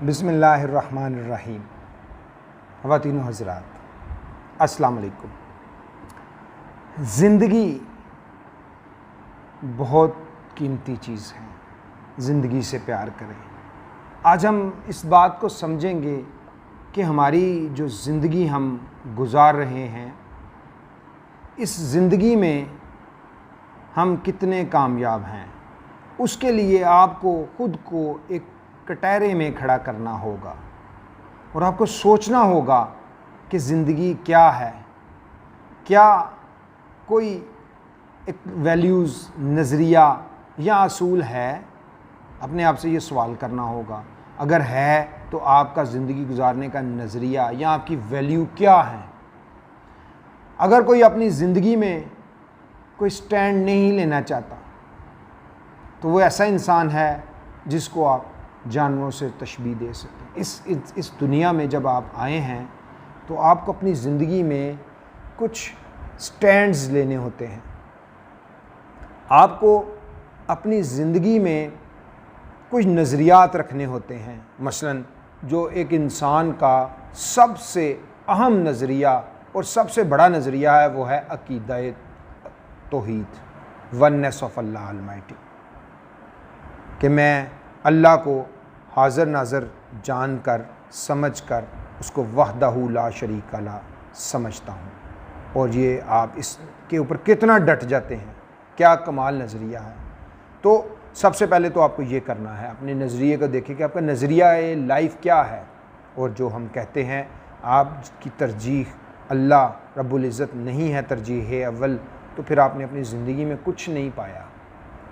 बिस्मिल्लाहिर्रहमानिर्रहीम। ख़वातीन व हज़रात, अस्सलाम वालेकुम। ज़िंदगी बहुत कीमती चीज़ है, ज़िंदगी से प्यार करें। आज हम इस बात को समझेंगे कि हमारी जो ज़िंदगी हम गुजार रहे हैं, इस ज़िंदगी में हम कितने कामयाब हैं। उसके लिए आपको ख़ुद को एक कटहरे में खड़ा करना होगा और आपको सोचना होगा कि ज़िंदगी क्या है, क्या कोई एक वैल्यूज़, नज़रिया या असूल है। अपने आप से ये सवाल करना होगा। अगर है तो आपका ज़िंदगी गुजारने का नज़रिया या आपकी वैल्यू क्या है। अगर कोई अपनी ज़िंदगी में कोई स्टैंड नहीं लेना चाहता तो वो ऐसा इंसान है जिसको आप जानवरों से तशबीह दे सकते हैं। इस दुनिया में जब आप आए हैं तो आपको अपनी ज़िंदगी में कुछ स्टैंड्स लेने होते हैं। आपको अपनी ज़िंदगी में कुछ नज़रियात रखने होते हैं। मसलन जो एक इंसान का सबसे अहम नज़रिया और सबसे बड़ा नज़रिया है वो है अक़ीदा तौहीद, वननेस ऑफ अल्लाह अलमाइटी, कि मैं अल्लाह को हाज़िर नाज़र जान कर, समझ कर उसको वहदहू ला शरीका ला समझता हूँ। और ये आप इसके ऊपर कितना डट जाते हैं, क्या कमाल नज़रिया है। तो सबसे पहले तो आपको ये करना है, अपने नज़रिए को देखिए कि आपका नज़रिया लाइफ क्या है। और जो हम कहते हैं आपकी तरजीह अल्लाह रब्बुल इज़्ज़त नहीं है, तरजीह है अव्वल, तो फिर आपने अपनी ज़िंदगी में कुछ नहीं पाया।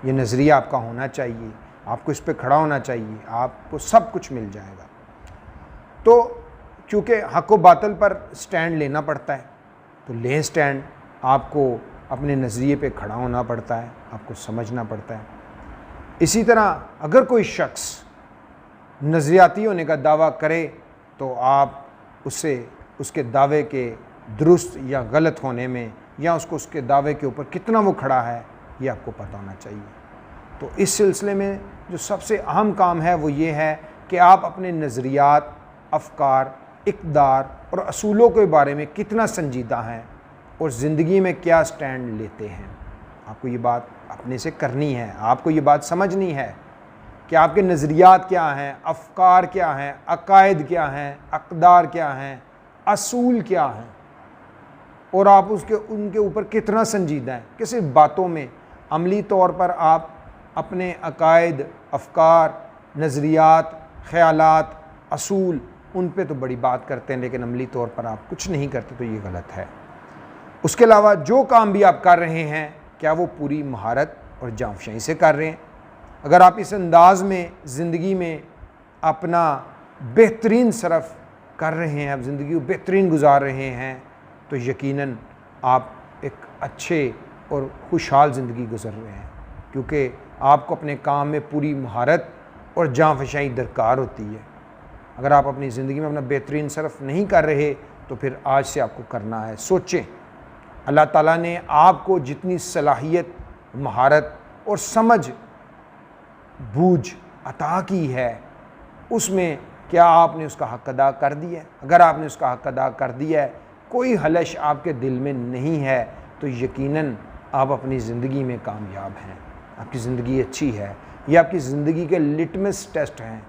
ये नज़रिया आपका होना चाहिए, आपको इस पे खड़ा होना चाहिए, आपको सब कुछ मिल जाएगा। तो क्योंकि हक़ व बातिल पर स्टैंड लेना पड़ता है तो लें स्टैंड। आपको अपने नज़रिए पे खड़ा होना पड़ता है, आपको समझना पड़ता है। इसी तरह अगर कोई शख्स नज़रियाती होने का दावा करे तो आप उससे उसके दावे के दुरुस्त या गलत होने में या उसके दावे के ऊपर कितना वो खड़ा है ये आपको पता होना चाहिए। तो इस सिलसिले में जो सबसे अहम काम है वो ये है कि आप अपने नज़रियात, अफ़कार, इक़दार और असूलों के बारे में कितना संजीदा हैं और ज़िंदगी में क्या स्टैंड लेते हैं। आपको ये बात अपने से करनी है, आपको ये बात समझनी है कि आपके नज़रियात क्या हैं, अफ़कार क्या हैं, अक़ायद क्या हैं, अक़दार क्या हैं, असूल क्या हैं और आप उनके ऊपर कितना संजीदा हैं कि सिर्फ बातों में, अमली तौर पर आप अपने अक़ायद, अफ़कार, नज़रियात, ख़यालात, असूल उन पे तो बड़ी बात करते हैं लेकिन अमली तौर पर आप कुछ नहीं करते, तो ये गलत है। उसके अलावा जो काम भी आप कर रहे हैं क्या वो पूरी महारत और जाँफशाही से कर रहे हैं। अगर आप इस अंदाज़ में ज़िंदगी में अपना बेहतरीन सरफ़ कर रहे हैं, आप ज़िंदगी को बेहतरीन गुजार रहे हैं, तो यकीनन आप एक अच्छे और खुशहाल ज़िंदगी गुजर रहे हैं। क्योंकि आपको अपने काम में पूरी महारत और जाँफशाही दरकार होती है। अगर आप अपनी ज़िंदगी में अपना बेहतरीन सरफ़ नहीं कर रहे तो फिर आज से आपको करना है। सोचें, अल्लाह ताला ने आपको जितनी सलाहियत, महारत और समझ बूझ अता की है उसमें क्या आपने उसका हक़ अदा कर दिया है। अगर आपने उसका हक़ अदा कर दिया है, कोई हलश आपके दिल में नहीं है, तो यकीनन आप अपनी ज़िंदगी में कामयाब हैं, आपकी ज़िंदगी अच्छी है। ये आपकी ज़िंदगी के लिटमस टेस्ट हैं।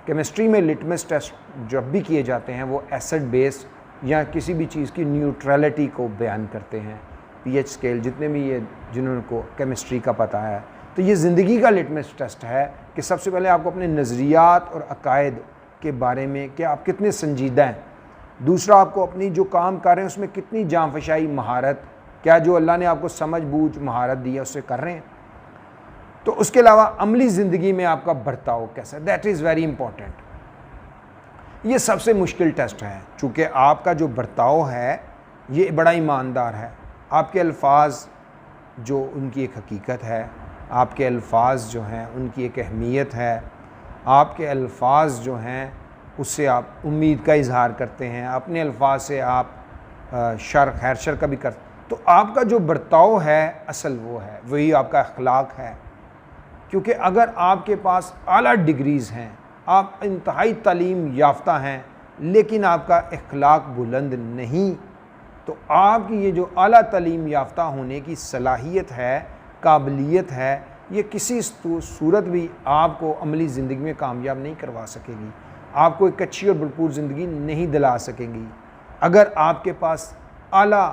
केमिस्ट्री में लिटमस टेस्ट जब भी किए जाते हैं वो एसिड बेस या किसी भी चीज़ की न्यूट्रलिटी को बयान करते हैं। पीएच स्केल, जितने भी ये जिनको केमिस्ट्री का पता है, तो ये ज़िंदगी का लिटमस टेस्ट है कि सबसे पहले आपको अपने नज़रियात और अक़ायद के बारे में कि आप कितने संजीदा हैं। दूसरा, आपको अपनी जो काम कर रहे हैं उसमें कितनी जाँफशाही, महारत, क्या जो अल्लाह ने आपको समझ बूझ महारत दी है उससे कर रहे हैं। तो उसके अलावा अमली ज़िंदगी में आपका बर्ताव कैसा है, दैट इज़ वेरी इंपॉर्टेंट। ये सबसे मुश्किल टेस्ट है, चूँकि आपका जो बर्ताव है ये बड़ा ईमानदार है। आपके अल्फाज जो उनकी एक हकीकत है, आपके अल्फाज जो हैं उनकी एक अहमियत है, आपके अल्फाज जो हैं उससे आप उम्मीद का इजहार करते हैं, अपने अल्फाज से आप शर खैर शर का भी करते। तो आपका जो बर्ताव है असल वो है, वही आपका अखलाक है। क्योंकि अगर आपके पास आला डिग्रीज़ हैं, आप इंतहाई तालीम याफ्ता हैं लेकिन आपका अखलाक बुलंद नहीं, तो आपकी ये जो आला तालीम याफ्ता होने की सलाहियत है, काबिलियत है, ये किसी सूरत भी आपको अमली ज़िंदगी में कामयाब नहीं करवा सकेगी, आपको एक अच्छी और भरपूर ज़िंदगी नहीं दिला सकेंगी। अगर आपके पास आला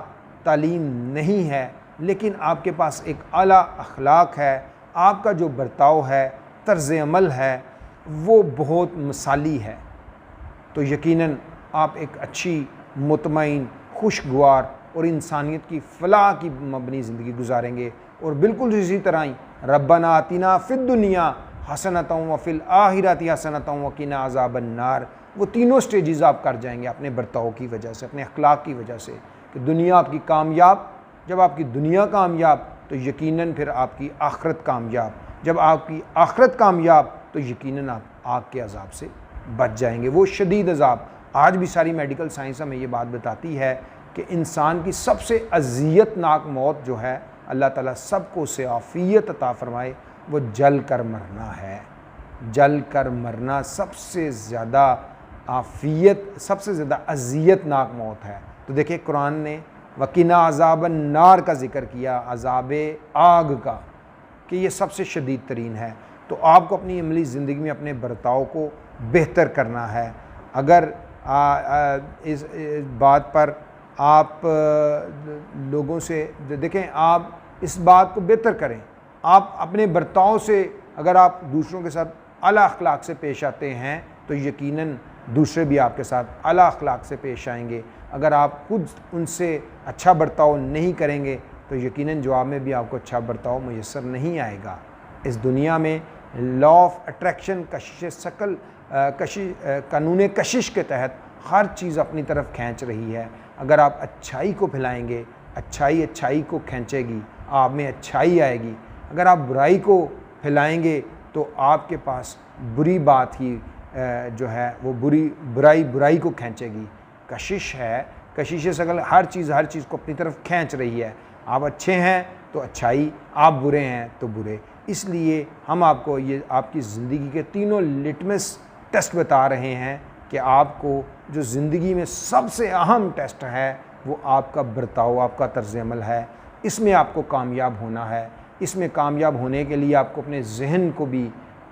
तालीम नहीं है लेकिन आपके पास एक आला अखलाक है, आपका जो बर्ताव है, तर्ज़ अमल है, वो बहुत मिसाली है, तो यकीनन आप एक अच्छी, मुतमईन, खुशगवार और इंसानियत की फ़लाह की मबनी ज़िंदगी गुजारेंगे। और बिल्कुल इसी तरह ही रब्बना आतिना फिद दुनिया हसनतम व फिल आखिरति हसनतम व क़िना अज़ाबन नार, वो तीनों स्टेजेस आप कर जाएंगे अपने बर्ताव की वजह से, अपने अखलाक की वजह से, कि दुनिया आपकी कामयाब, जब आपकी दुनिया कामयाब तो यकीनन फिर आपकी आखिरत कामयाब, जब आपकी आखिरत कामयाब तो यकीनन आप आग के अज़ाब से बच जाएंगे, वो शदीद अज़ाब। आज भी सारी मेडिकल साइंस हमें ये बात बताती है कि इंसान की सबसे अज़ियतनाक मौत जो है, अल्लाह ताला सबको से आफ़ियत अता फ़रमाए, वो जल कर मरना है। जल कर मरना सबसे ज़्यादा आफ़ियत, सबसे ज़्यादा अज़ियतनाक मौत है। तो देखिए कुरान ने वकीना अज़ाबन नार का ज़िक्र किया, अज़ाब आग का, कि ये सबसे शदीद तरीन है। तो आपको अपनी अमली ज़िंदगी में अपने बर्ताव को बेहतर करना है। अगर इस बात पर आप लोगों से देखें, आप इस बात को बेहतर करें, आप अपने बर्ताव से, अगर आप दूसरों के साथ आला अखलाक से पेश आते हैं तो यकीनन दूसरे भी आपके साथ आला अखलाक से पेश आएंगे। अगर आप खुद उनसे अच्छा बर्ताव नहीं करेंगे तो यकीनन जवाब में भी आपको अच्छा बर्ताव मुयस्सर नहीं आएगा। इस दुनिया में लॉ ऑफ अट्रैक्शन, कशिश शकल, कानून कशिश के तहत हर चीज़ अपनी तरफ खींच रही है। अगर आप अच्छाई को फैलाएंगे, अच्छाई अच्छाई को खींचेगी, आप में अच्छाई आएगी। अगर आप बुराई को फैलाएंगे तो आपके पास बुरी बात ही जो है वो बुराई को खींचेगी। कशिश है, कशिश शकल, हर चीज़ को अपनी तरफ खींच रही है। आप अच्छे हैं तो अच्छाई, आप बुरे हैं तो बुरे। इसलिए हम आपको ये आपकी ज़िंदगी के तीनों लिटमस टेस्ट बता रहे हैं कि आपको जो ज़िंदगी में सबसे अहम टेस्ट है वो आपका बर्ताव, आपका तर्ज़ अमल है। इसमें आपको कामयाब होना है। इसमें कामयाब होने के लिए आपको अपने जहन को भी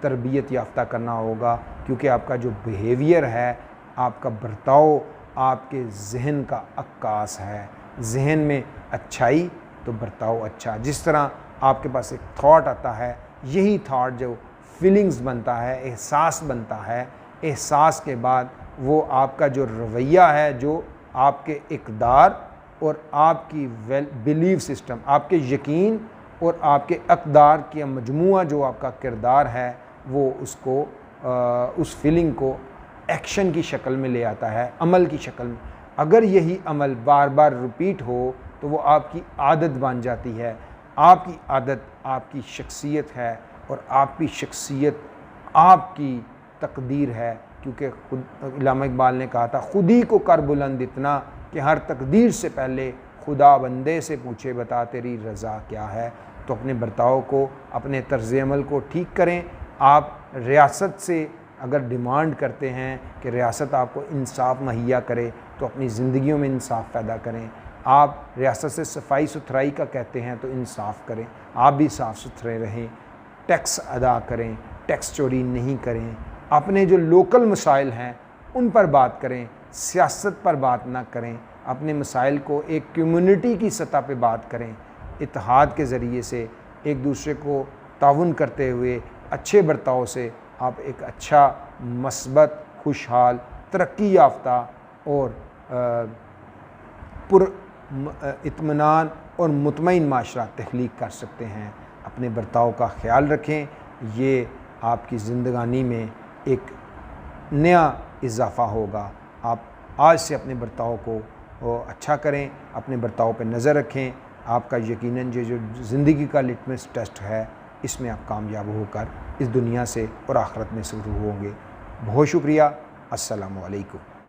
तरबियत याफ्ता करना होगा, क्योंकि आपका जो बिहेवियर है, आपका बर्ताव आपके जहन का अक्कास है। जहन में अच्छाई तो बर्ताव अच्छा। जिस तरह आपके पास एक थॉट आता है, यही थॉट जो फीलिंग्स बनता है, एहसास बनता है, एहसास के बाद वो आपका जो रवैया है, जो आपके इक़दार और आपकी बिलीव सिस्टम, आपके यकीन और अक़दार अक़दार की मजमुआ जो आपका किरदार है, वो उसको उस फीलिंग को एक्शन की शक्ल में ले आता है, अमल की शक्ल में। अगर यही अमल बार बार रिपीट हो तो वो आपकी आदत बन जाती है। आपकी आदत आपकी शख्सियत है और आपकी शख्सियत आपकी तकदीर है, क्योंकि खुद इल्लामा इकबाल ने कहा था, खुद ही को कर बुलंद इतना कि हर तकदीर से पहले खुदा बंदे से पूछे बता तेरी रज़ा क्या है। तो अपने बर्ताव को, अपने तर्ज़ अमल को ठीक करें। आप रियासत से अगर डिमांड करते हैं कि रियासत आपको इंसाफ मुहैया करे तो अपनी ज़िंदगियों में इंसाफ पैदा करें। आप रियासत से सफाई सुथराई का कहते हैं तो इंसाफ करें, आप भी साफ़ सुथरे रहें। टैक्स अदा करें, टैक्स चोरी नहीं करें। अपने जो लोकल मसाइल हैं उन पर बात करें, सियासत पर बात ना करें। अपने मसाइल को एक कम्युनिटी की सतह पे बात करें। इत्तेहाद के ज़रिए से एक दूसरे को ताउन करते हुए अच्छे बर्ताव से आप एक अच्छा, मस्बत, खुशहाल, तरक्की याफ्ता और इत्मीनान और मुतमईन माशरा तख्लीक कर सकते हैं। अपने बर्ताव का ख्याल रखें, ये आपकी ज़िंदगानी में एक नया इजाफ़ा होगा। आप आज से अपने बर्ताव को अच्छा करें, अपने बर्ताव पर नज़र रखें। आपका यकीनन जो ज़िंदगी का लिटमस टेस्ट है, इसमें आप कामयाब होकर इस दुनिया से और आखिरत में शुरू होंगे। बहुत शुक्रिया। अस्सलामु अलैकुम।